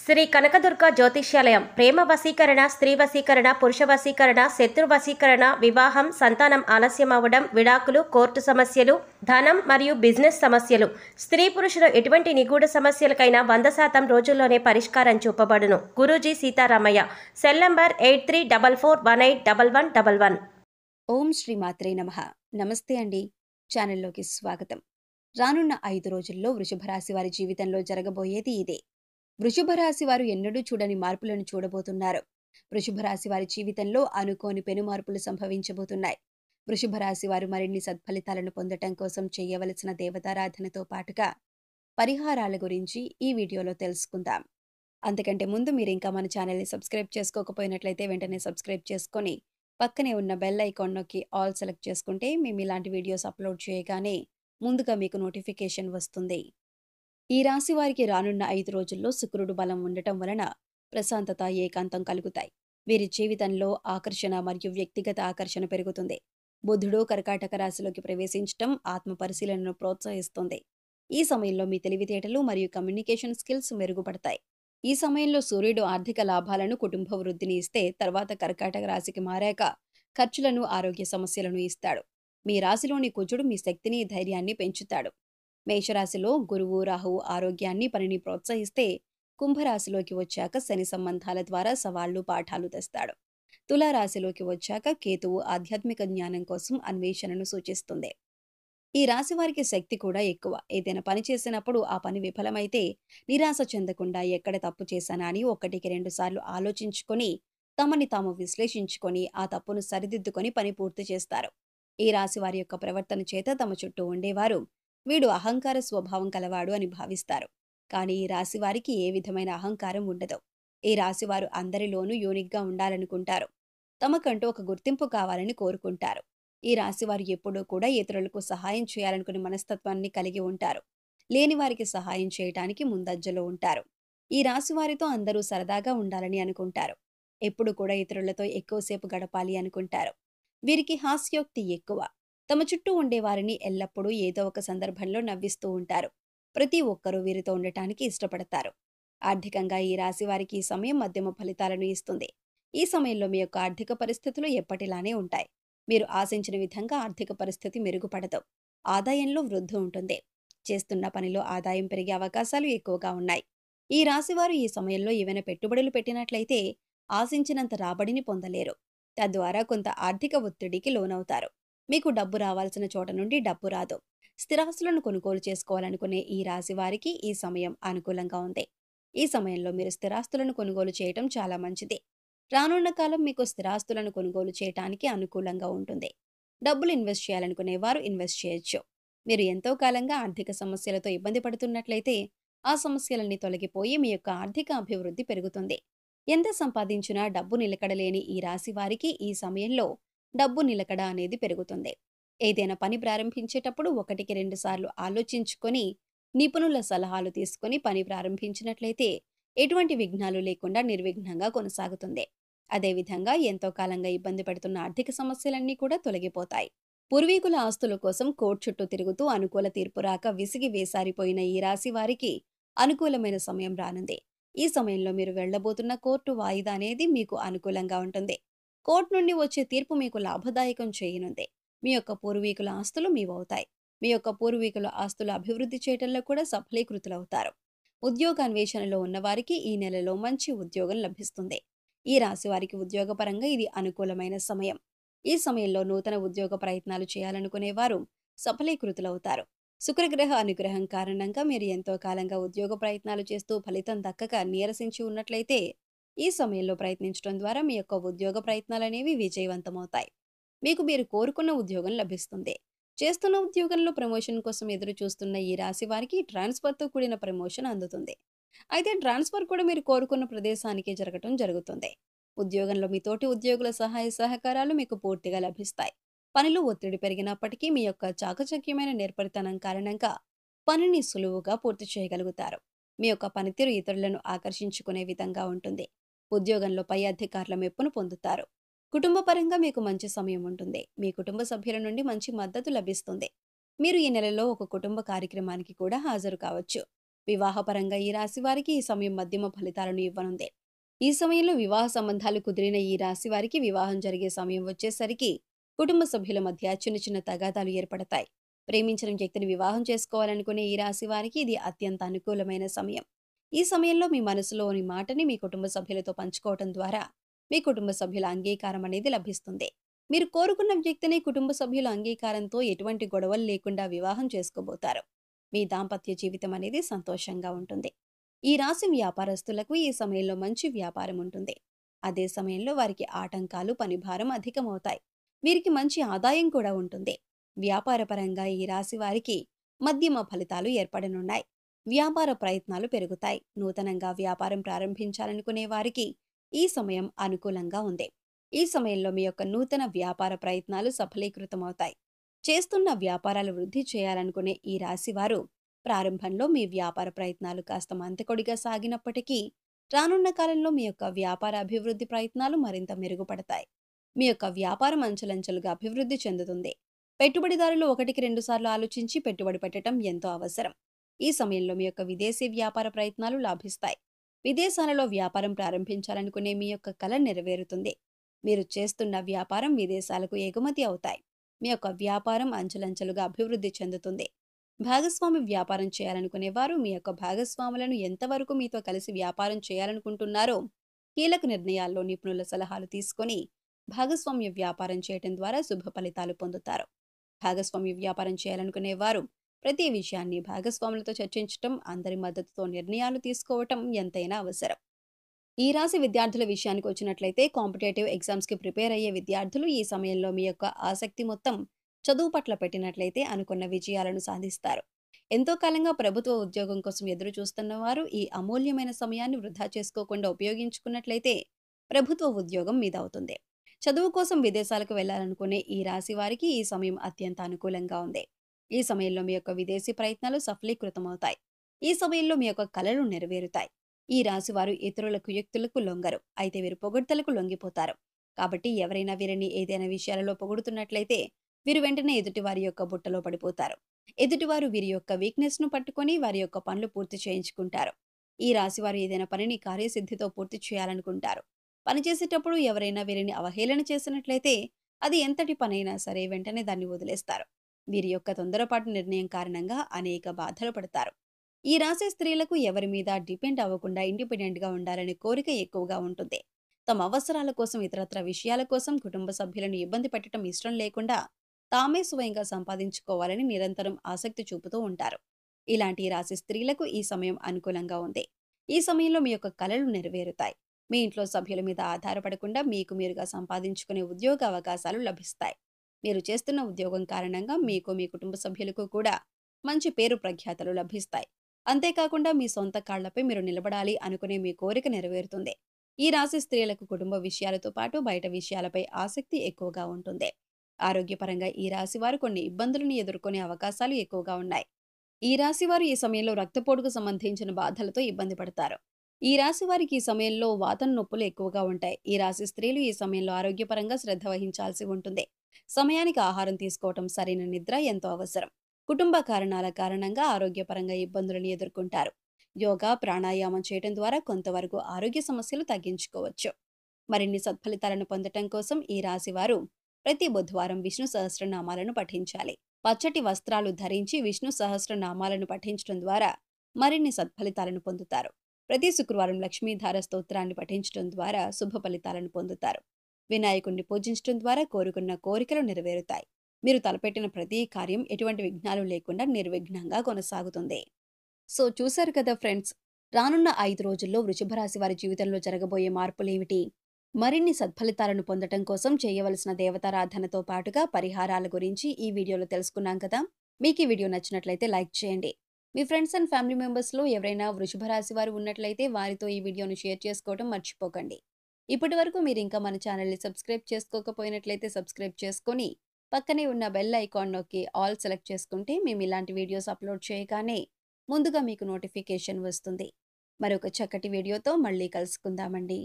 శ్రీ కనకదుర్గ జ్యోతిష్యాలయం ప్రేమ వశీకరణ, స్త్రీ వశీకరణ, పురుష వశీకరణ, శత్రు వశీకరణ, వివాహం, సంతానం ఆలస్యం అవ్వడం, విడాకులు, కోర్టు సమస్యలు, ధనం మరియు బిజినెస్ సమస్యలు, స్త్రీ పురుషులు ఎటువంటి నిగూఢ సమస్యలకైనా 100% రోజుల్లోనే పరిష్కారం చూపబడును. గురూజీ సీతారామయ్య. Cell number 8344181111. ఓం శ్రీ మాత్రే నమః. నమస్తే అండి. ఛానల్లోకి స్వాగతం. రానున్న 5 రోజుల్లో వృషభ రాశి వారి జీవితంలో జరగబోయేది ఇదే. వృషభ రాశి వారు ఎన్నడూ చూడని మార్పులను చూడబోతున్నారు. వృషభ రాశి వారి జీవితంలో అనుకోని పెనుమార్పులు సంభవించబోతున్నాయి. వృషభ రాశి వారు మరిన్ని సత్ఫలితాలను పొందటం కోసం చేయవలసిన దేవతారాధనతో పాటుగా పరిహారాల గురించి ఈ వీడియోలో తెలుసుకుందాం. అంతకంటే ముందు మీరు ఇంకా మన ఛానల్ని సబ్స్క్రైబ్ చేసుకోకపోయినట్లయితే వెంటనే సబ్స్క్రైబ్ చేసుకొని పక్కనే ఉన్న బెల్ ఐకాన్ నొక్కి ఆల్ సెలెక్ట్ చేసుకుంటే మేము ఇలాంటి వీడియోస్ అప్లోడ్ చేయగానే ముందుగా మీకు నోటిఫికేషన్ వస్తుంది. ఈ రాశి వారికి రానున్న 5 రోజుల్లో శుక్రుడు బలం ఉండటం వలన ప్రశాంతత, ఏకాంతం కలుగుతాయి. వీరి జీవితంలో ఆకర్షణ మరియు వ్యక్తిగత ఆకర్షణ పెరుగుతుంది. బుధుడు కర్కాటక రాశిలోకి ప్రవేశించటం ఆత్మ పరిశీలనను ప్రోత్సహిస్తుంది. ఈ సమయంలో మీ తెలివితేటలు మరియు కమ్యూనికేషన్ స్కిల్స్ మెరుగుపడతాయి. ఈ సమయంలో సూర్యుడు ఆర్థిక లాభాలను, కుటుంబ వృద్ధిని ఇస్తే తర్వాత కర్కాటక రాశికి మారాక ఖర్చులను, ఆరోగ్య సమస్యలను ఇస్తాడు. మీ రాశిలోని కుజుడు మీ శక్తిని, ధైర్యాన్ని పెంచుతాడు. మేషరాశిలో గురువు, రాహువు ఆరోగ్యాన్ని, పనిని ప్రోత్సహిస్తే కుంభరాశిలోకి వచ్చాక శని సంబంధాల ద్వారా సవాళ్లు, పాఠాలు తెస్తాడు. తులారాశిలోకి వచ్చాక కేతువు ఆధ్యాత్మిక జ్ఞానం కోసం అన్వేషణను సూచిస్తుంది. ఈ రాశి వారికి శక్తి కూడా ఎక్కువ. ఏదైనా పని చేసినప్పుడు ఆ పని విఫలమైతే నిరాశ చెందకుండా ఎక్కడ తప్పు చేశానా అని 1-2 సార్లు ఆలోచించుకొని తమని తాము విశ్లేషించుకొని ఆ తప్పును సరిదిద్దుకొని పని పూర్తి చేస్తారు. ఈ రాశి వారి యొక్క ప్రవర్తన చేత తమ చుట్టూ ఉండేవారు వీడు అహంకార స్వభావం కలవాడు అని భావిస్తారు. కానీ ఈ రాశి వారికి ఏ విధమైన అహంకారం ఉండదు. ఈ రాశి వారు అందరిలోనూ యూనిక్గా ఉండాలనుకుంటారు. తమకంటూ ఒక గుర్తింపు కావాలని కోరుకుంటారు. ఈ రాశి వారు ఎప్పుడూ కూడా ఇతరులకు సహాయం చేయాలనుకునే మనస్తత్వాన్ని కలిగి ఉంటారు. లేని వారికి సహాయం చేయటానికి ముందంజలో ఉంటారు. ఈ రాశి వారితో అందరూ సరదాగా ఉండాలని అనుకుంటారు. ఎప్పుడు కూడా ఇతరులతో ఎక్కువసేపు గడపాలి అనుకుంటారు. వీరికి హాస్యోక్తి ఎక్కువ. తమ చుట్టూ ఉండేవారిని ఎల్లప్పుడూ ఏదో ఒక సందర్భంలో నవ్విస్తూ ఉంటారు. ప్రతి ఒక్కరూ వీరితో ఉండటానికి ఇష్టపడతారు. ఆర్థికంగా ఈ రాశి వారికి ఈ సమయం మధ్యమ ఫలితాలను ఇస్తుంది. ఈ సమయంలో మీ యొక్క ఆర్థిక పరిస్థితులు ఎప్పటిలానే ఉంటాయి. మీరు ఆశించిన విధంగా ఆర్థిక పరిస్థితి మెరుగుపడదు. ఆదాయంలో వృద్ధి ఉంటుంది. చేస్తున్న పనిలో ఆదాయం పెరిగే అవకాశాలు ఎక్కువగా ఉన్నాయి. ఈ రాశి వారు ఈ సమయంలో ఏవైనా పెట్టుబడులు పెట్టినట్లయితే ఆశించినంత రాబడిని పొందలేరు. తద్వారా కొంత ఆర్థిక ఒత్తిడికి లోనవుతారు. మీకు డబ్బు రావాల్సిన చోట నుండి డబ్బు రాదు. స్థిరాస్తులను కొనుగోలు చేసుకోవాలనుకునే ఈ రాశి వారికి ఈ సమయం అనుకూలంగా ఉంది. ఈ సమయంలో మీరు స్థిరాస్తులను కొనుగోలు చేయటం చాలా మంచిది. రానున్న కాలం మీకు స్థిరాస్తులను కొనుగోలు చేయటానికి అనుకూలంగా ఉంటుంది. డబ్బులు ఇన్వెస్ట్ చేయాలనుకునే వారు ఇన్వెస్ట్ చేయొచ్చు. మీరు ఎంతో కాలంగా ఆర్థిక సమస్యలతో ఇబ్బంది పడుతున్నట్లయితే ఆ సమస్యలన్నీ తొలగిపోయి మీ యొక్క ఆర్థిక అభివృద్ధి పెరుగుతుంది. ఎంత సంపాదించినా డబ్బు నిలకడలేని ఈ రాశి వారికి ఈ సమయంలో డబ్బు నిలకడ అనేది పెరుగుతుంది. ఏదైనా పని ప్రారంభించేటప్పుడు 1-2 సార్లు ఆలోచించుకొని నిపుణుల సలహాలు తీసుకొని పని ప్రారంభించినట్లయితే ఎటువంటి విఘ్నాలు లేకుండా నిర్విఘ్నంగా కొనసాగుతుంది. అదేవిధంగా ఎంతో కాలంగా ఇబ్బంది పడుతున్న ఆర్థిక సమస్యలన్నీ కూడా తొలగిపోతాయి. పూర్వీకుల ఆస్తుల కోసం కోర్టు చుట్టూ తిరుగుతూ అనుకూల తీర్పు రాక విసిగి వేసారిపోయిన ఈ రాశి వారికి అనుకూలమైన సమయం రానుంది. ఈ సమయంలో మీరు వెళ్లబోతున్న కోర్టు వాయిదా అనేది మీకు అనుకూలంగా ఉంటుంది. కోర్టు నుండి వచ్చే తీర్పు మీకు లాభదాయకం చేయనుంది. మీ యొక్క పూర్వీకుల ఆస్తులు మీవవుతాయి. మీ యొక్క పూర్వీకుల ఆస్తులు అభివృద్ధి చేయడంలో కూడా సఫలీకృతులవుతారు. ఉద్యోగాన్వేషణలో ఉన్నవారికి ఈ నెలలో మంచి ఉద్యోగం లభిస్తుంది. ఈ రాశి వారికి ఉద్యోగపరంగా ఇది అనుకూలమైన సమయం. ఈ సమయంలో నూతన ఉద్యోగ ప్రయత్నాలు చేయాలనుకునేవారు సఫలీకృతులవుతారు. శుక్రగ్రహ అనుగ్రహం కారణంగా మీరు ఎంతో కాలంగా ఉద్యోగ ప్రయత్నాలు చేస్తూ ఫలితం దక్కక నీరసించి ఉన్నట్లయితే ఈ సమయంలో ప్రయత్నించడం ద్వారా మీ యొక్క ఉద్యోగ ప్రయత్నాలనేవి విజయవంతమవుతాయి. మీకు మీరు కోరుకున్న ఉద్యోగం లభిస్తుంది. చేస్తున్న ఉద్యోగంలో ప్రమోషన్ కోసం ఎదురు చూస్తున్న ఈ రాశి వారికి ట్రాన్స్ఫర్తో కూడిన ప్రమోషన్ అందుతుంది. అయితే ట్రాన్స్ఫర్ కూడా మీరు కోరుకున్న ప్రదేశానికి జరుగుతుంది. ఉద్యోగంలో మీ తోటి ఉద్యోగుల సహాయ సహకారాలు మీకు పూర్తిగా లభిస్తాయి. పనిలో ఒత్తిడి పెరిగినప్పటికీ మీ యొక్క చాకచక్యమైన నేర్పరితనం కారణంగా పనిని సులువుగా పూర్తి చేయగలుగుతారు. మీ యొక్క పనితీరు ఇతరులను ఆకర్షించుకునే విధంగా ఉంటుంది. ఉద్యోగంలో పై అధికారుల మెప్పును పొందుతారు. కుటుంబ పరంగా మీకు మంచి సమయం ఉంటుంది. మీ కుటుంబ సభ్యుల నుండి మంచి మద్దతు లభిస్తుంది. మీరు ఈ నెలలో ఒక కుటుంబ కార్యక్రమానికి కూడా హాజరు కావచ్చు. వివాహపరంగా ఈ రాశి వారికి ఈ సమయం మధ్యమ ఫలితాలను ఇవ్వనుంది. ఈ సమయంలో వివాహ సంబంధాలు కుదిరిన ఈ రాశి వారికి వివాహం జరిగే సమయం వచ్చేసరికి కుటుంబ సభ్యుల మధ్య చిన్న చిన్న తగాదాలు ఏర్పడతాయి. ప్రేమించిన వ్యక్తిని వివాహం చేసుకోవాలనుకునే ఈ రాశి వారికి ఇది అత్యంత అనుకూలమైన సమయం. ఈ సమయంలో మీ మనసులోని మాటని మీ కుటుంబ సభ్యులతో పంచుకోవటం ద్వారా మీ కుటుంబ సభ్యుల అంగీకారం అనేది లభిస్తుంది. మీరు కోరుకున్న వ్యక్తిని కుటుంబ సభ్యుల అంగీకారంతో ఎటువంటి గొడవలు లేకుండా వివాహం చేసుకోబోతారు. మీ దాంపత్య జీవితం అనేది సంతోషంగా ఉంటుంది. ఈ రాశి వ్యాపారస్తులకు ఈ సమయంలో మంచి వ్యాపారం ఉంటుంది. అదే సమయంలో వారికి ఆటంకాలు, పనిభారం అధికమవుతాయి. వీరికి మంచి ఆదాయం కూడా ఉంటుంది. వ్యాపారపరంగా ఈ రాశి వారికి మధ్యమ ఫలితాలు ఏర్పడనున్నాయి. వ్యాపార ప్రయత్నాలు పెరుగుతాయి. నూతనంగా వ్యాపారం ప్రారంభించాలనుకునే వారికి ఈ సమయం అనుకూలంగా ఉంది. ఈ సమయంలో మీ యొక్క నూతన వ్యాపార ప్రయత్నాలు సఫలీకృతమవుతాయి. చేస్తున్న వ్యాపారాలు వృద్ధి చేయాలనుకునే ఈ రాశివారు ప్రారంభంలో మీ వ్యాపార ప్రయత్నాలు కాస్త మంతకొడిగా సాగినప్పటికీ రానున్న కాలంలో మీ యొక్క వ్యాపార అభివృద్ధి ప్రయత్నాలు మరింత మెరుగుపడతాయి. మీ యొక్క వ్యాపారం అంచెలంచెలుగా అభివృద్ధి చెందుతుంది. పెట్టుబడిదారులు 1-2 సార్లు ఆలోచించి పెట్టుబడి పెట్టడం ఎంతో అవసరం. ఈ సమయంలో మీ యొక్క విదేశీ వ్యాపార ప్రయత్నాలు లాభిస్తాయి. విదేశాలలో వ్యాపారం ప్రారంభించాలనుకునే మీ యొక్క కల నెరవేరుతుంది. మీరు చేస్తున్న వ్యాపారం విదేశాలకు ఎగుమతి అవుతాయి. మీ యొక్క వ్యాపారం అంచెలంచెలుగా అభివృద్ధి చెందుతుంది. భాగస్వామి వ్యాపారం చేయాలనుకునే వారు మీ యొక్క భాగస్వాములను ఎంతవరకు మీతో కలిసి వ్యాపారం చేయాలనుకుంటున్నారో కీలక నిర్ణయాల్లో నిపుణుల సలహాలు తీసుకొని భాగస్వామ్య వ్యాపారం చేయడం ద్వారా శుభ ఫలితాలు పొందుతారు. భాగస్వామ్య వ్యాపారం చేయాలనుకునే వారు ప్రతి విషయాన్ని భాగస్వాములతో చర్చించటం, అందరి మద్దతుతో నిర్ణయాలు తీసుకోవటం ఎంతైనా అవసరం. ఈ రాశి విద్యార్థుల విషయానికి వచ్చినట్లయితే కాంపిటేటివ్ ఎగ్జామ్స్కి ప్రిపేర్ అయ్యే విద్యార్థులు ఈ సమయంలో మీ యొక్క ఆసక్తి మొత్తం చదువు పట్ల పెట్టినట్లయితే అనుకున్న విజయాలను సాధిస్తారు. ఎంతో కాలంగా ప్రభుత్వ ఉద్యోగం కోసం ఎదురు చూస్తున్న వారు ఈ అమూల్యమైన సమయాన్ని వృధా చేసుకోకుండా ఉపయోగించుకున్నట్లయితే ప్రభుత్వ ఉద్యోగం మీదవుతుంది. చదువు కోసం విదేశాలకు వెళ్లాలనుకునే ఈ రాశి వారికి ఈ సమయం అత్యంత అనుకూలంగా ఉంది. ఈ సమయంలో మీ యొక్క విదేశీ ప్రయత్నాలు సఫలీకృతమవుతాయి. ఈ సమయంలో మీ యొక్క కలలు నెరవేరుతాయి. ఈ రాశి వారు ఇతరుల కుయుక్తులకు లొంగరు. అయితే వీరు పొగడ్తలకు లొంగిపోతారు. కాబట్టి ఎవరైనా వీరిని ఏదైనా విషయాలలో పొగుడుతున్నట్లయితే వీరు వెంటనే ఎదుటివారి యొక్క బుట్టలో పడిపోతారు. ఎదుటివారు వీరి యొక్క వీక్నెస్ ను పట్టుకొని వారి యొక్క పనులు పూర్తి చేయించుకుంటారు. ఈ రాశివారు ఏదైనా పనిని కార్యసిద్ధితో పూర్తి చేయాలనుకుంటారు. పనిచేసేటప్పుడు ఎవరైనా వీరిని అవహేళన చేసినట్లయితే అది ఎంతటి పనైనా సరే వెంటనే దాన్ని వదిలేస్తారు. వీరి యొక్క తొందరపాటు నిర్ణయం కారణంగా అనేక బాధలు పడతారు. ఈ రాశి స్త్రీలకు ఎవరి మీద డిపెండ్ అవ్వకుండా ఇండిపెండెంట్ గా ఉండాలనే కోరిక ఎక్కువగా ఉంటుంది. తమ అవసరాల కోసం, ఇతరత్ర విషయాల కోసం కుటుంబ సభ్యులను ఇబ్బంది పెట్టడం ఇష్టం లేకుండా తామే స్వయంగా సంపాదించుకోవాలని నిరంతరం ఆసక్తి చూపుతూ ఉంటారు. ఇలాంటి రాశి స్త్రీలకు ఈ సమయం అనుకూలంగా ఉంది. ఈ సమయంలో మీ యొక్క కలలు నెరవేరుతాయి. మీ ఇంట్లో సభ్యుల మీద ఆధారపడకుండా మీకు మీరుగా సంపాదించుకునే ఉద్యోగ అవకాశాలు లభిస్తాయి. మీరు చేస్తున్న ఉద్యోగం కారణంగా మీకు, మీ కుటుంబ సభ్యులకు కూడా మంచి పేరు ప్రఖ్యాతలు లభిస్తాయి. అంతేకాకుండా మీ సొంత కాళ్లపై మీరు నిలబడాలి అనుకునే మీ కోరిక నెరవేరుతుంది. ఈ రాశి స్త్రీలకు కుటుంబ విషయాలతో పాటు బయట విషయాలపై ఆసక్తి ఎక్కువగా ఉంటుంది. ఆరోగ్యపరంగా ఈ రాశి వారు కొన్ని ఇబ్బందులను ఎదుర్కొనే అవకాశాలు ఎక్కువగా ఉన్నాయి. ఈ రాశి వారు ఈ సమయంలో రక్తపోటుకు సంబంధించిన బాధలతో ఇబ్బంది పడతారు. ఈ రాశి వారికి ఈ సమయంలో వాతం నొప్పులు ఎక్కువగా ఉంటాయి. ఈ రాశి స్త్రీలు ఈ సమయంలో ఆరోగ్యపరంగా శ్రద్ధ వహించాల్సి ఉంటుంది. సమయానికి ఆహారం తీసుకోవటం, సరైన నిద్ర ఎంతో అవసరం. కుటుంబ కారణాల కారణంగా ఆరోగ్యపరంగా ఇబ్బందులను ఎదుర్కొంటారు. యోగా, ప్రాణాయామం చేయడం ద్వారా కొంతవరకు ఆరోగ్య సమస్యలు తగ్గించుకోవచ్చు. మరిన్ని సత్ఫలితాలను పొందటం కోసం ఈ రాశి వారు ప్రతి బుధవారం విష్ణు సహస్రనామాలను పఠించాలి. పచ్చటి వస్త్రాలు ధరించి విష్ణు సహస్రనామాలను పఠించడం ద్వారా మరిన్ని సత్ఫలితాలను పొందుతారు. ప్రతి శుక్రవారం లక్ష్మీధార స్తోత్రాన్ని పఠించడం ద్వారా శుభ ఫలితాలను పొందుతారు. వినాయకుడిని పూజించడం ద్వారా కోరుకున్న కోరికలు నెరవేరుతాయి. మీరు తలపెట్టిన ప్రతి కార్యం ఎటువంటి విఘ్నాలు లేకుండా నిర్విఘ్నంగా కొనసాగుతుంది. సో చూశారు కదా ఫ్రెండ్స్, రానున్న 5 రోజుల్లో వృషభ రాశి వారి జీవితంలో జరగబోయే మార్పులేమిటి? మరిన్ని సత్ఫలితాలను పొందటం కోసం చేయవలసిన దేవతారాధనతో పాటుగా పరిహారాల గురించి ఈ వీడియోలో తెలుసుకున్నాం కదా. మీకు ఈ వీడియో నచ్చినట్లయితే లైక్ చేయండి. మీ ఫ్రెండ్స్ అండ్ ఫ్యామిలీ మెంబర్స్లో ఎవరైనా వృషభ రాశి వారు ఉన్నట్లయితే వారితో ఈ వీడియోను షేర్ చేసుకోవడం మర్చిపోకండి. ఇప్పటి వరకు మీరు ఇంకా మన ఛానల్ని సబ్స్క్రైబ్ చేసుకోకపోయినట్లయితే సబ్స్క్రైబ్ చేసుకొని పక్కనే ఉన్న బెల్ ఐకాన్ నొక్కి ఆల్ సెలెక్ట్ చేసుకుంటే మేము ఇలాంటి వీడియోస్ అప్లోడ్ చేయగానే ముందుగా మీకు నోటిఫికేషన్ వస్తుంది. మరొక చక్కటి వీడియోతో మళ్ళీ కలుసుకుందామండి.